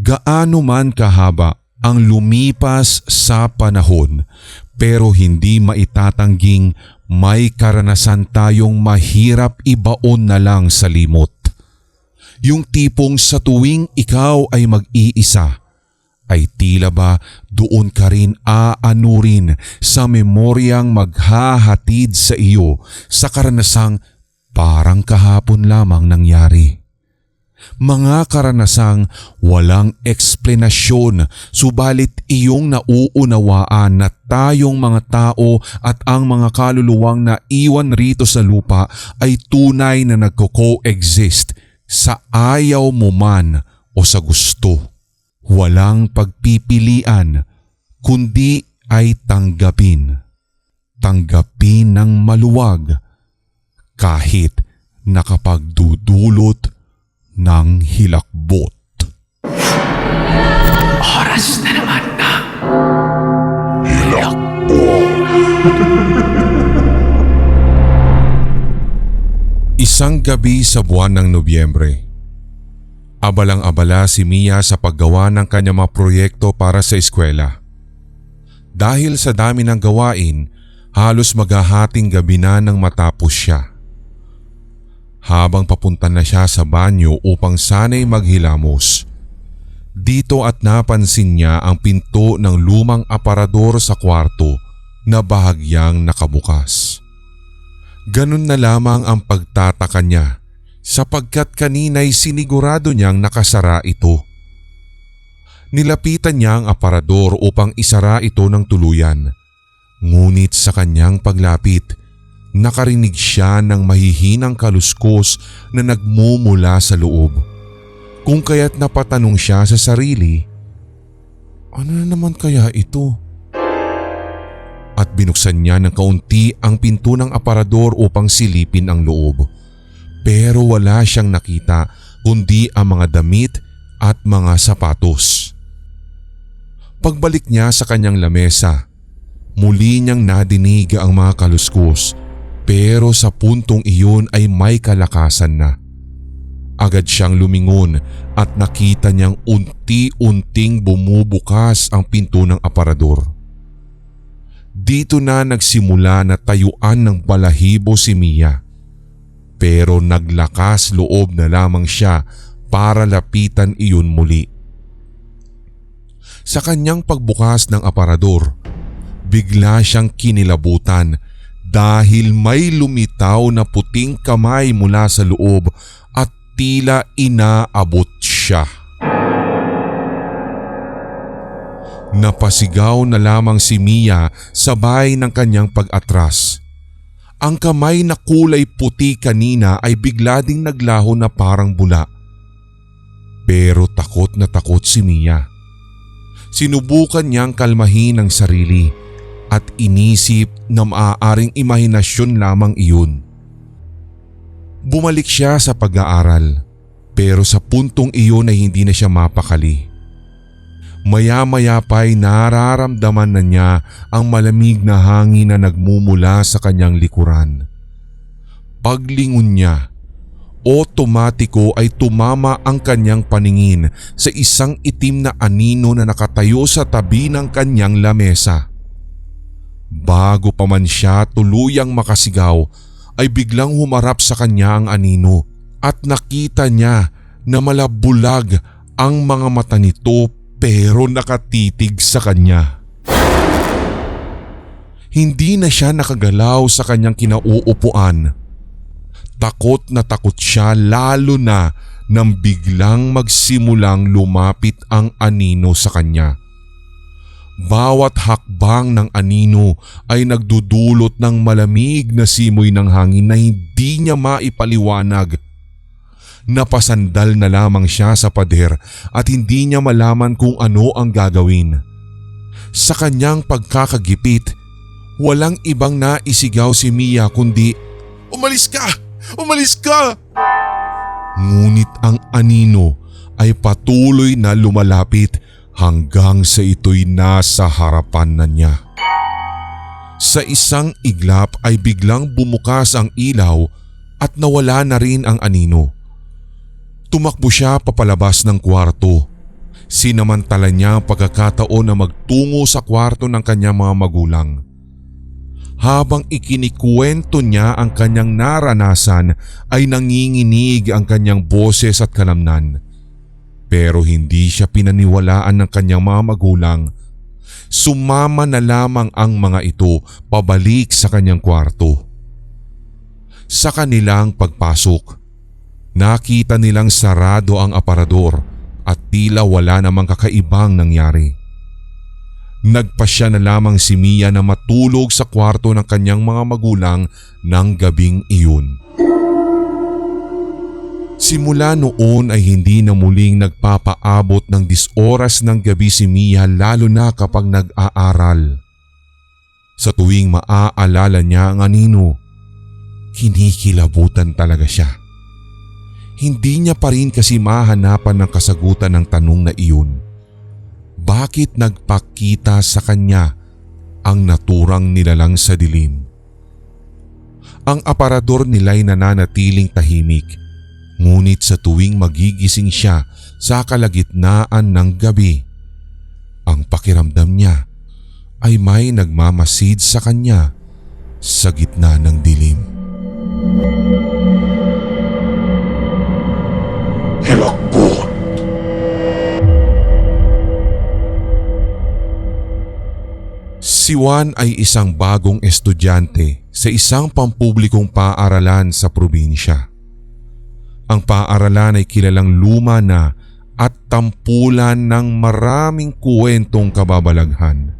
Gaano man kahaba ang lumipas sa panahon, pero hindi maitatangging may karanasan tayong mahirap ibaon na lang sa limot. Yung tipong sa tuwing ikaw ay mag-iisa, ay tila ba doon ka rin aanurin sa memoryang maghahatid sa iyo sa karanasang parang kahapon lamang nangyari. Mga karanasang walang eksplenasyon, subalit iyong nauunawaan na tayong mga tao at ang mga kaluluwang na iwan rito sa lupa ay tunay na nagko-coexist sa ayaw mo man o sa gusto. Walang pagpipilian, kundi ay tanggapin. Tanggapin ng maluwag kahit nakapagdudulot ng hilakbot. Oras na naman ng hilakbot. Isang gabi sa buwan ng Nobyembre. Abalang-abala si Mia sa paggawa ng kanyang mga proyekto para sa eskwela. Dahil sa dami ng gawain, halos maghahating gabi na nang matapos siya. Habang papunta na siya sa banyo upang sana'y maghilamos, dito at napansin niya ang pinto ng lumang aparador sa kwarto na bahagyang nakabukas. Ganun na lamang ang pagtataka niya sapagkat kanina'y sinigurado niyang nakasara ito. Nilapitan niya ang aparador upang isara ito ng tuluyan. Ngunit sa kanyang paglapit, nakarinig siya ng mahihinang kaluskos na nagmumula sa loob. Kung kaya't napatanong siya sa sarili, ano na naman kaya ito? At binuksan niya ng kaunti ang pinto ng aparador upang silipin ang loob. Pero wala siyang nakita kundi ang mga damit at mga sapatos. Pagbalik niya sa kanyang lamesa, muli niyang nadinig ang mga kaluskos. Pero sa puntong iyon ay may kalakasan na. Agad siyang lumingon at nakita niyang unti-unting bumubukas ang pinto ng aparador. Dito na nagsimula na tayuan ng balahibo si Mia. Pero naglakas loob na lamang siya para lapitan iyon muli. Sa kanyang pagbukas ng aparador, bigla siyang kinilabutan dahil may lumitaw na puting kamay mula sa loob at tila inaabot siya. Napasigaw na lamang si Mia sabay ng kanyang pag-atras. Ang kamay na kulay puti kanina ay bigla ding naglaho na parang bula. Pero takot na takot si Mia. Sinubukan niyang kalmahin ang sarili at inisip na maaaring imahinasyon lamang iyon. Bumalik siya sa pag-aaral, pero sa puntong iyon ay hindi na siya mapakali. Maya-maya pa'y nararamdaman na niya ang malamig na hangin na nagmumula sa kanyang likuran. Paglingon niya, otomatiko ay tumama ang kanyang paningin sa isang itim na anino na nakatayo sa tabi ng kanyang lamesa. Bago pa man siya tuluyang makasigaw, ay biglang humarap sa kanya ang anino at nakita niya na malabulag ang mga mata nito pero nakatitig sa kanya. Hindi na siya nakagalaw sa kanyang kinauupuan. Takot na takot siya lalo na nang biglang magsimulang lumapit ang anino sa kanya. Bawat hakbang ng anino ay nagdudulot ng malamig na simoy ng hangin na hindi niya maipaliwanag. Napasandal na lamang siya sa pader at hindi niya malaman kung ano ang gagawin. Sa kanyang pagkakagipit, walang ibang naisigaw si Mia kundi, "Umalis ka! Umalis ka!" Ngunit ang anino ay patuloy na lumalapit hanggang sa ito'y nasa harapan na niya. Sa isang iglap ay biglang bumukas ang ilaw at nawala na rin ang anino. Tumakbo siya papalabas ng kwarto. Sinamantala niya ang pagkakataon na magtungo sa kwarto ng kanyang mga magulang. Habang ikinikwento niya ang kanyang naranasan ay nanginginig ang kanyang boses at kalamnan. Pero hindi siya pinaniwalaan ng kanyang mga magulang. Sumama na lamang ang mga ito pabalik sa kanyang kwarto. Sa kanilang pagpasok, nakita nilang sarado ang aparador at tila wala namang kakaibang nangyari. Nagpasya na lamang si Mia na matulog sa kwarto ng kanyang mga magulang ng gabing iyon. Simula noon ay hindi na muling nagpapaabot ng 10 oras ng gabi si Mia, lalo na kapag nag-aaral. Sa tuwing maaalala niya ang anino, kinikilabutan talaga siya. Hindi niya pa rin kasi mahanapan ng kasagutan ng tanong na iyon. Bakit nagpakita sa kanya ang naturang nilalang sa dilim? Ang aparador nila'y nananatiling tahimik, ngunit sa tuwing magigising siya sa kalagitnaan ng gabi, ang pakiramdam niya ay may nagmamasid sa kanya sa gitna ng dilim. Hilakbot. Si Juan ay isang bagong estudyante sa isang pampublikong paaralan sa probinsya. Ang paaralan ay kilalang luma na at tampulan ng maraming kwentong kababalaghan.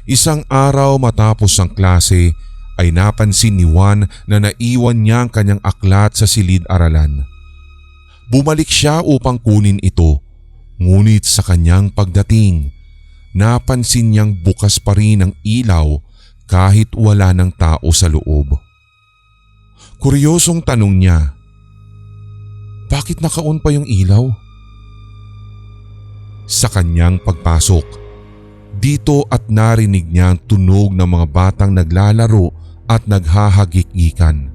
Isang araw matapos ang klase ay napansin ni Juan na naiwan niya ang kanyang aklat sa silid-aralan. Bumalik siya upang kunin ito, ngunit sa kanyang pagdating, napansin niyang bukas pa rin ang ilaw kahit wala ng tao sa loob. Kuryosong tanong niya, bakit naka-on pa yung ilaw? Sa kanyang pagpasok, dito at narinig niya ang tunog ng mga batang naglalaro at naghahagik-gikan.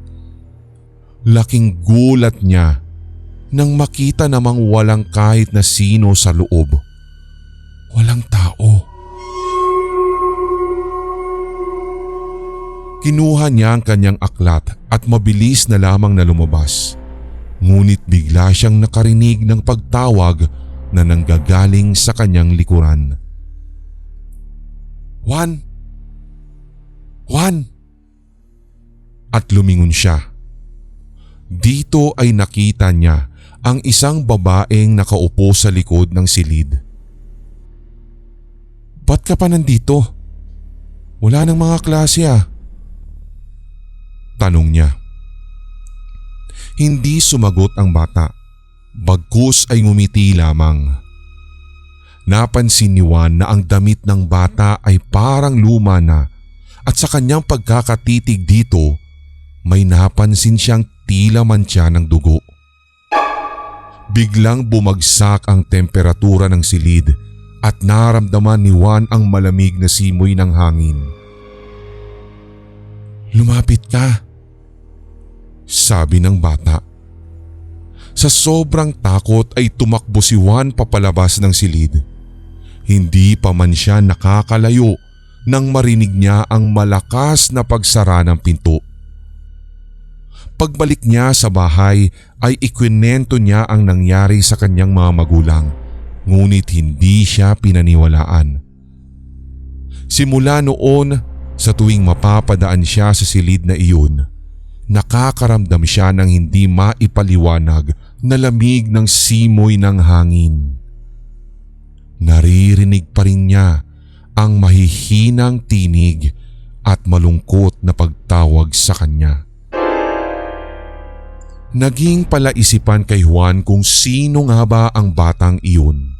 Laking gulat niya nang makita namang walang kahit na sino sa loob. Walang tao. Kinuha niya ang kanyang aklat at mabilis na lamang na lumabas. Ngunit bigla siyang nakarinig ng pagtawag na nanggagaling sa kanyang likuran. Juan! Juan! At lumingon siya. Dito ay nakita niya ang isang babaeng nakaupo sa likod ng silid. Ba't ka pa nandito? Wala nang mga klase ah. Tanong niya. Hindi sumagot ang bata, bagkus ay ngumiti lamang. Napansin ni Juan na ang damit ng bata ay parang luma na at sa kanyang pagkakatitig dito, may napansin siyang tila mantsa ng dugo. Biglang bumagsak ang temperatura ng silid at naramdaman ni Juan ang malamig na simoy ng hangin. Lumapit ka, sabi ng bata. Sa sobrang takot ay tumakbo si Juan papalabas ng silid. Hindi pa man siya nakakalayo nang marinig niya ang malakas na pagsara ng pinto. Pagbalik niya sa bahay ay ikwinento niya ang nangyari sa kanyang mga magulang, ngunit hindi siya pinaniwalaan. Simula noon, sa tuwing mapapadaan siya sa silid na iyon, nakakaramdam siya ng hindi maipaliwanag na lamig ng simoy ng hangin. Naririnig pa rin niya ang mahihinang tinig at malungkot na pagtawag sa kanya. Naging palaisipan kay Juan kung sino nga ba ang batang iyon.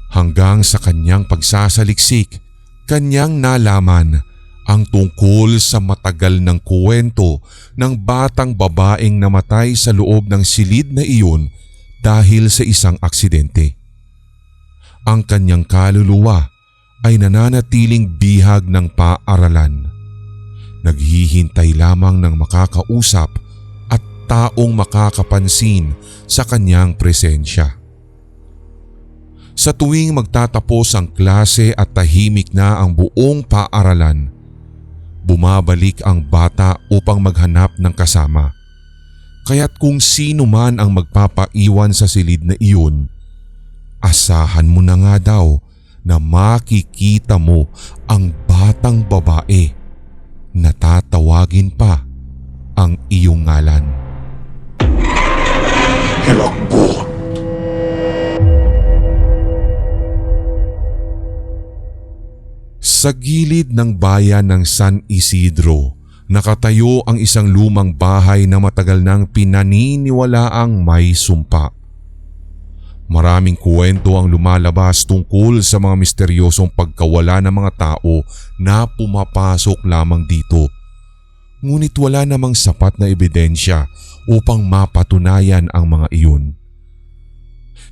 Hanggang sa kanyang pagsasaliksik, kanyang nalaman ang tungkol sa matagal ng kwento ng batang babaeng namatay sa loob ng silid na iyon dahil sa isang aksidente. Ang kanyang kaluluwa ay nananatiling bihag ng paaralan. Naghihintay lamang ng makakausap at taong makakapansin sa kanyang presensya. Sa tuwing magtatapos ang klase at tahimik na ang buong paaralan, bumabalik ang bata upang maghanap ng kasama. Kaya't kung sino man ang magpapaiwan sa silid na iyon, asahan mo na nga daw na makikita mo ang batang babae na tatawagin pa ang iyong ngalan. Hilakbot. Sa gilid ng bayan ng San Isidro, nakatayo ang isang lumang bahay na matagal nang pinaniniwalaang may sumpa. Maraming kwento ang lumalabas tungkol sa mga misteryosong pagkawala ng mga tao na pumapasok lamang dito. Ngunit wala namang sapat na ebidensya upang mapatunayan ang mga iyon.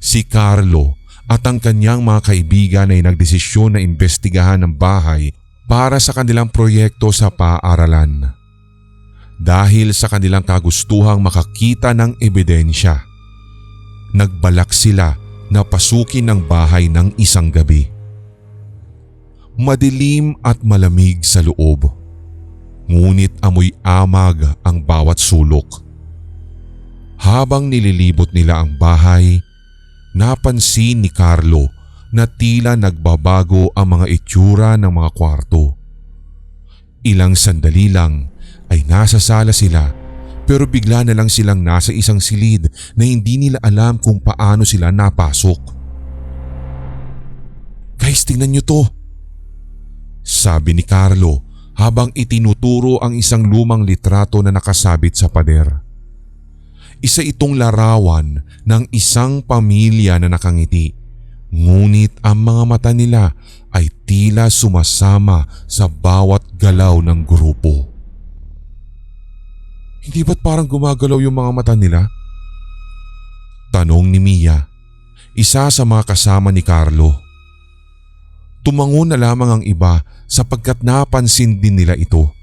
Si Carlo at ang kanyang mga kaibigan ay nagdesisyon na imbestigahan ang bahay para sa kanilang proyekto sa paaralan. Dahil sa kanilang kagustuhang makakita ng ebidensya, nagbalak sila na pasukin ang bahay ng isang gabi. Madilim at malamig sa loob, ngunit amoy amag ang bawat sulok. Habang nililibot nila ang bahay, napansin ni Carlo na tila nagbabago ang mga itsura ng mga kwarto. Ilang sandali lang ay nasa sala sila, pero bigla na lang silang nasa isang silid na hindi nila alam kung paano sila napasok. "Guys, tingnan niyo to," sabi ni Carlo habang itinuturo ang isang lumang litrato na nakasabit sa pader. Isa itong larawan ng isang pamilya na nakangiti, ngunit ang mga mata nila ay tila sumasama sa bawat galaw ng grupo. "Hindi ba't parang gumagalaw yung mga mata nila?" tanong ni Mia, isa sa mga kasama ni Carlo. Tumango na lamang ang iba sapagkat napansin din nila ito.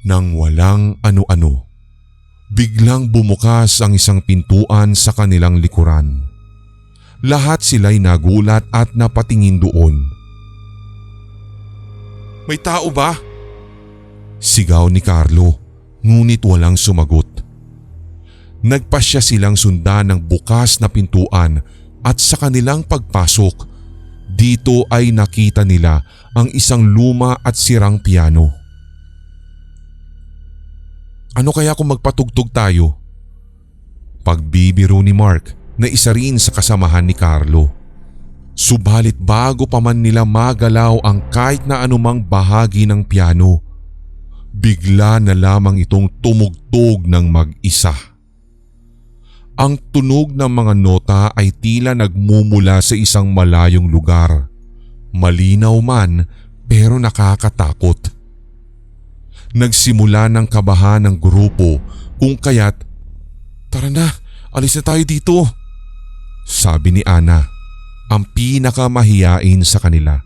Nang walang ano-ano, biglang bumukas ang isang pintuan sa kanilang likuran. Lahat sila'y nagulat at napatingin doon. "May tao ba?" sigaw ni Carlo, ngunit walang sumagot. Nagpasya silang sundan ng bukas na pintuan at sa kanilang pagpasok, dito ay nakita nila ang isang luma at sirang piano. "Ano kaya kung magpatugtog tayo?" pagbibiro ni Mark na isa rin sa kasamahan ni Carlo. Subalit bago pa man nila magalaw ang kahit na anumang bahagi ng piano, bigla na lamang itong tumugtog ng mag-isa. Ang tunog ng mga nota ay tila nagmumula sa isang malayong lugar. Malinaw man pero nakakatakot. Nagsimula ng kabahan ng grupo kung kaya't, "Tara na, alis na tayo dito," sabi ni Ana, ang pinakamahiyain sa kanila.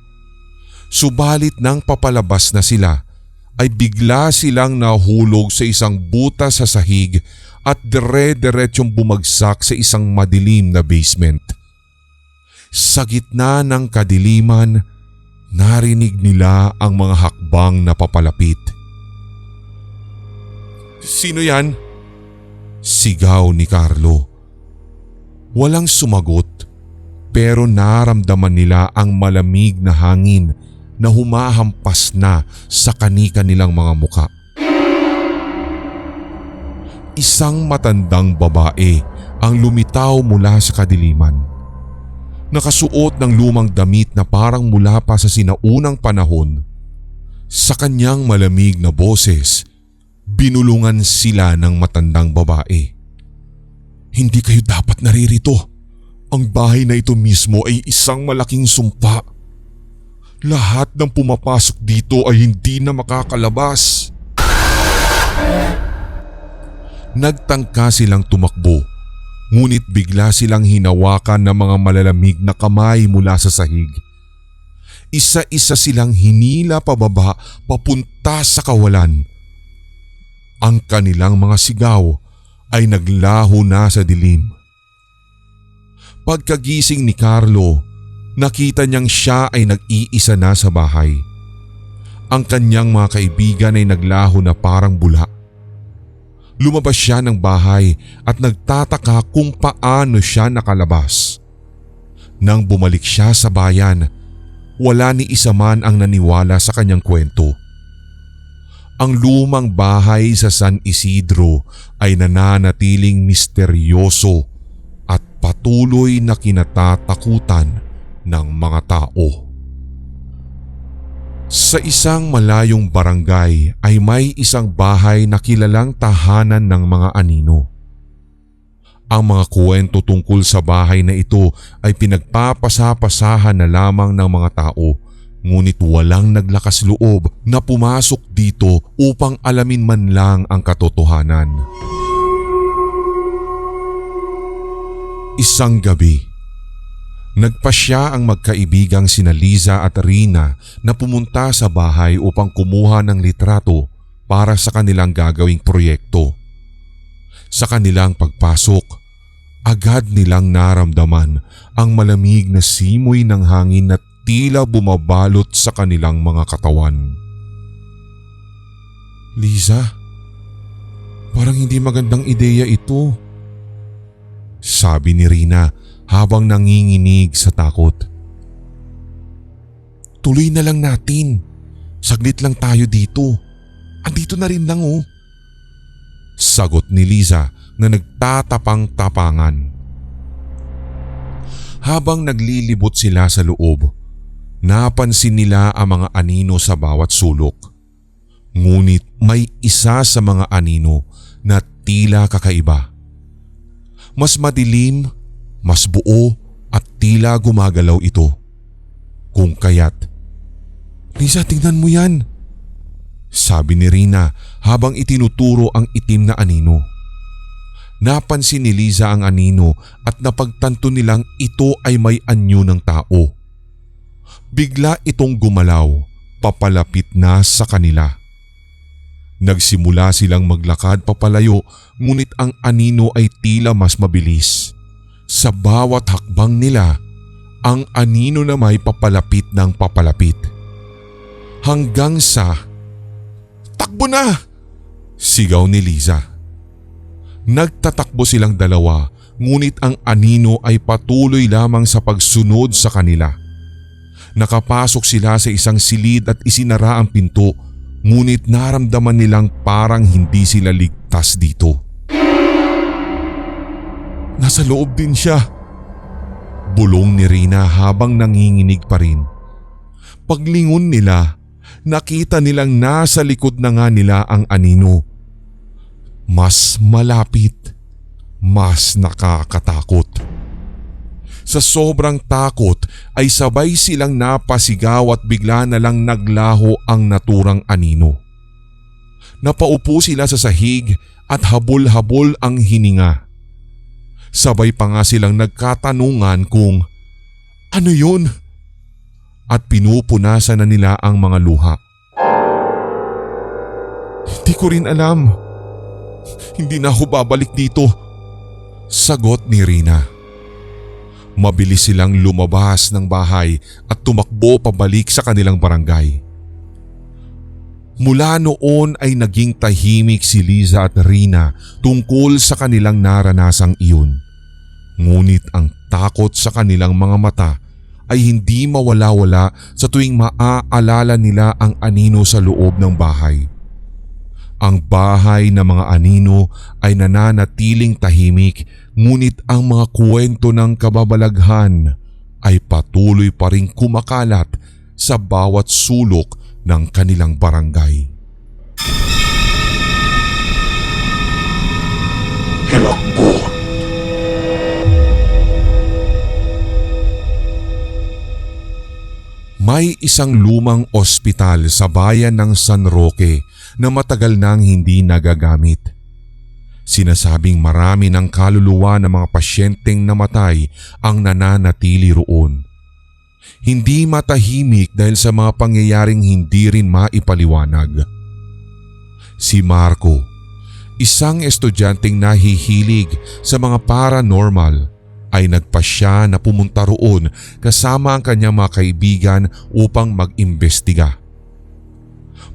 Subalit nang papalabas na sila, ay bigla silang nahulog sa isang butas sa sahig at dire-diretsyong bumagsak sa isang madilim na basement. Sa gitna ng kadiliman, narinig nila ang mga hakbang na papalapit. "Sino yan?" sigaw ni Carlo. Walang sumagot, pero naramdaman nila ang malamig na hangin na humahampas na sa kani-kanilang mga muka. Isang matandang babae ang lumitaw mula sa kadiliman. Nakasuot ng lumang damit na parang mula pa sa sinaunang panahon. Sa kanyang malamig na boses, binulungan sila ng matandang babae. "Hindi kayo dapat naririto. Ang bahay na ito mismo ay isang malaking sumpa. Lahat ng pumapasok dito ay hindi na makakalabas." Nagtangka silang tumakbo, ngunit bigla silang hinawakan ng mga malalamig na kamay mula sa sahig. Isa-isa silang hinila pababa papunta sa kawalan. Ang kanilang mga sigaw ay naglaho na sa dilim. Pagkagising ni Carlo, nakita niyang siya ay nag-iisa na sa bahay. Ang kanyang mga kaibigan ay naglaho na parang bula. Lumabas siya ng bahay at nagtataka kung paano siya nakalabas. Nang bumalik siya sa bayan, wala ni isa man ang naniwala sa kanyang kwento. Ang lumang bahay sa San Isidro ay nananatiling misteryoso at patuloy na kinatatakutan ng mga tao. Sa isang malayong barangay ay may isang bahay na kilalang tahanan ng mga anino. Ang mga kwento tungkol sa bahay na ito ay pinagpapasapasahan na lamang ng mga tao, ngunit walang naglakas loob na pumasok dito upang alamin man lang ang katotohanan. Isang gabi, nagpasya ang magkaibigang sina Liza at Rina na pumunta sa bahay upang kumuha ng litrato para sa kanilang gagawing proyekto. Sa kanilang pagpasok, agad nilang naramdaman ang malamig na simoy ng hangin na tila bumabalot sa kanilang mga katawan. "Liza, parang hindi magandang ideya ito," sabi ni Rina habang nanginginig sa takot. "Tuloy na lang natin. Saglit lang tayo dito. Andito na rin lang oh," sagot ni Liza na nagtatapang-tapangan. Habang naglilibot sila sa loob, napansin nila ang mga anino sa bawat sulok. Ngunit may isa sa mga anino na tila kakaiba. Mas madilim, mas buo at tila gumagalaw ito. Kung kaya't, "Lisa, tingnan mo yan," sabi ni Rina habang itinuturo ang itim na anino. Napansin ni Liza ang anino at napagtanto nilang ito ay may anyo ng tao. Bigla itong gumalaw, papalapit na sa kanila. Nagsimula silang maglakad papalayo, ngunit ang anino ay tila mas mabilis. Sa bawat hakbang nila, ang anino na may papalapit ng papalapit. Hanggang sa, "Takbo na!" sigaw ni Liza. Nagtatakbo silang dalawa, ngunit ang anino ay patuloy lamang sa pagsunod sa kanila. Nakapasok sila sa isang silid at isinara ang pinto, ngunit naramdaman nilang parang hindi sila ligtas dito. "Nasa loob din siya," bulong ni Rina habang nanginginig pa rin. Paglingon nila, nakita nilang nasa likod na nga nila ang anino. Mas malapit, mas nakakatakot. Sa sobrang takot ay sabay silang napasigaw at bigla na lang naglaho ang naturang anino. Napaupo sila sa sahig at habol-habol ang hininga. Sabay pa nga silang nagkatanungan kung ano yun? At pinupunasan na nila ang mga luha. "Hindi ko rin alam. Hindi na ako babalik dito," sagot ni Rina. Mabilis silang lumabas ng bahay at tumakbo pabalik sa kanilang barangay. Mula noon ay naging tahimik si Liza at Rina tungkol sa kanilang naranasang iyon. Ngunit ang takot sa kanilang mga mata ay hindi mawala-wala sa tuwing maaalala nila ang anino sa loob ng bahay. Ang bahay ng mga anino ay nananatiling tahimik, ngunit ang mga kwento ng kababalaghan ay patuloy pa ring kumakalat sa bawat sulok ng kanilang barangay. Hilakbot. May isang lumang ospital sa bayan ng San Roque na matagal nang hindi nagagamit. Sinasabing marami ng kaluluwa ng mga pasyenteng namatay ang nananatili roon. Hindi matahimik dahil sa mga pangyayaring hindi rin maipaliwanag. Si Marco, isang estudyanteng nahihilig sa mga paranormal, ay nagpasya na pumunta roon kasama ang kanyang mga kaibigan upang mag-imbestiga.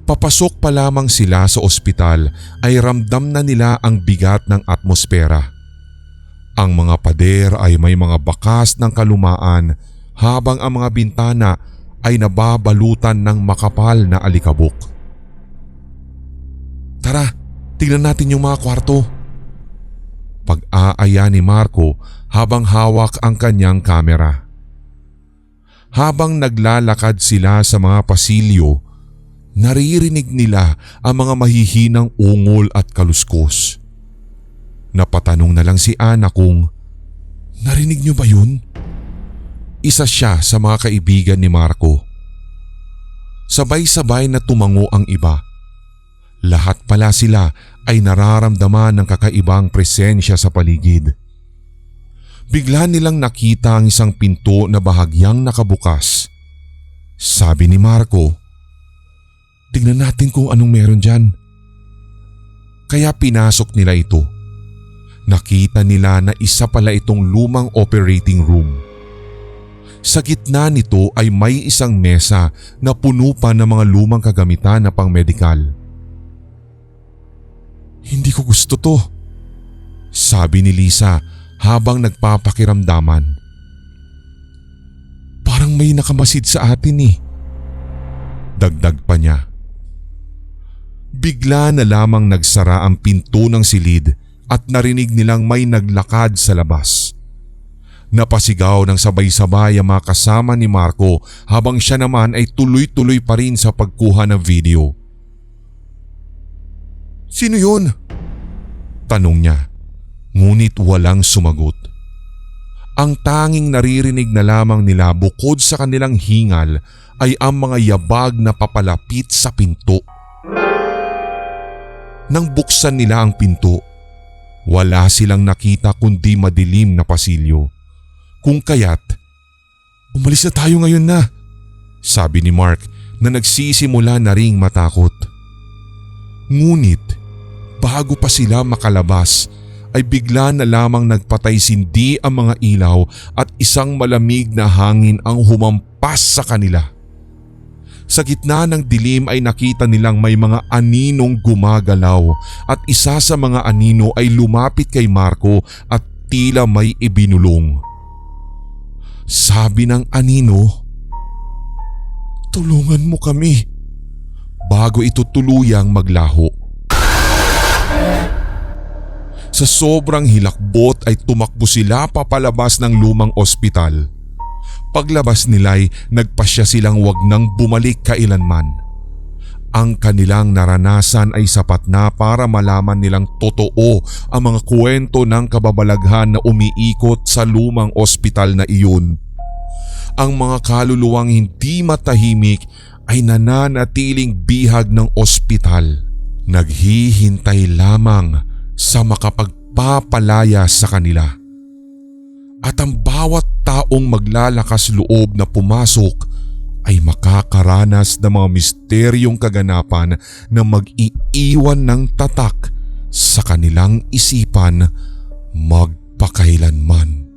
Papasok pa lamang sila sa ospital ay ramdam na nila ang bigat ng atmosfera. Ang mga pader ay may mga bakas ng kalumaan habang ang mga bintana ay nababalutan ng makapal na alikabok. Tara, tingnan natin yung mga kwarto. Pag-aaya ni Marco habang hawak ang kanyang kamera. Habang naglalakad sila sa mga pasilyo, naririnig nila ang mga mahihinang ungol at kaluskos. Napatanong na lang si Ana kung, "Narinig niyo ba yun?" Isa siya sa mga kaibigan ni Marco. Sabay-sabay na tumango ang iba. Lahat pala sila ay nararamdaman ng kakaibang presensya sa paligid. Bigla nilang nakita ang isang pinto na bahagyang nakabukas. Sabi ni Marco, "Tingnan natin kung anong meron dyan." Kaya pinasok nila ito. Nakita nila na isa pala itong lumang operating room. Sa gitna nito ay may isang mesa na puno pa ng mga lumang kagamitan na pang-medikal. "Hindi ko gusto to," sabi ni Lisa habang nagpapakiramdaman. "Parang may nakamasid sa atin eh." Dagdag pa niya. Bigla na lamang nagsara ang pinto ng silid at narinig nilang may naglakad sa labas. Napasigaw ng sabay-sabay ang mga kasama ni Marco habang siya naman ay tuloy-tuloy pa rin sa pagkuha ng video. "Sino yun?" tanong niya, ngunit walang sumagot. Ang tanging naririnig na lamang nila bukod sa kanilang hingal ay ang mga yabag na papalapit sa pinto. Nang buksan nila ang pinto, wala silang nakita kundi madilim na pasilyo. Kung kaya't, "Umalis na tayo ngayon na," sabi ni Mark na nagsisimula na ring matakot. Ngunit bago pa sila makalabas ay bigla na lamang nagpatay-sindi ang mga ilaw at isang malamig na hangin ang humampas sa kanila. Sa gitna ng dilim ay nakita nilang may mga aninong gumagalaw at isa sa mga anino ay lumapit kay Marco at tila may ibinulong. Sabi ng anino, "Tulungan mo kami," bago ito tuluyang maglaho. Sa sobrang hilakbot ay tumakbo sila papalabas ng lumang ospital. Paglabas nila'y nagpasya silang wag nang bumalik kailanman. Ang kanilang naranasan ay sapat na para malaman nilang totoo ang mga kwento ng kababalaghan na umiikot sa lumang ospital na iyon. Ang mga kaluluwang hindi matahimik ay nananatiling bihag ng ospital. Naghihintay lamang sa makapagpapalaya sa kanila. At ang bawat taong maglalakas loob na pumasok ay makakaranas ng mga misteryong kaganapan na mag-iiwan ng tatak sa kanilang isipan magpakailanman.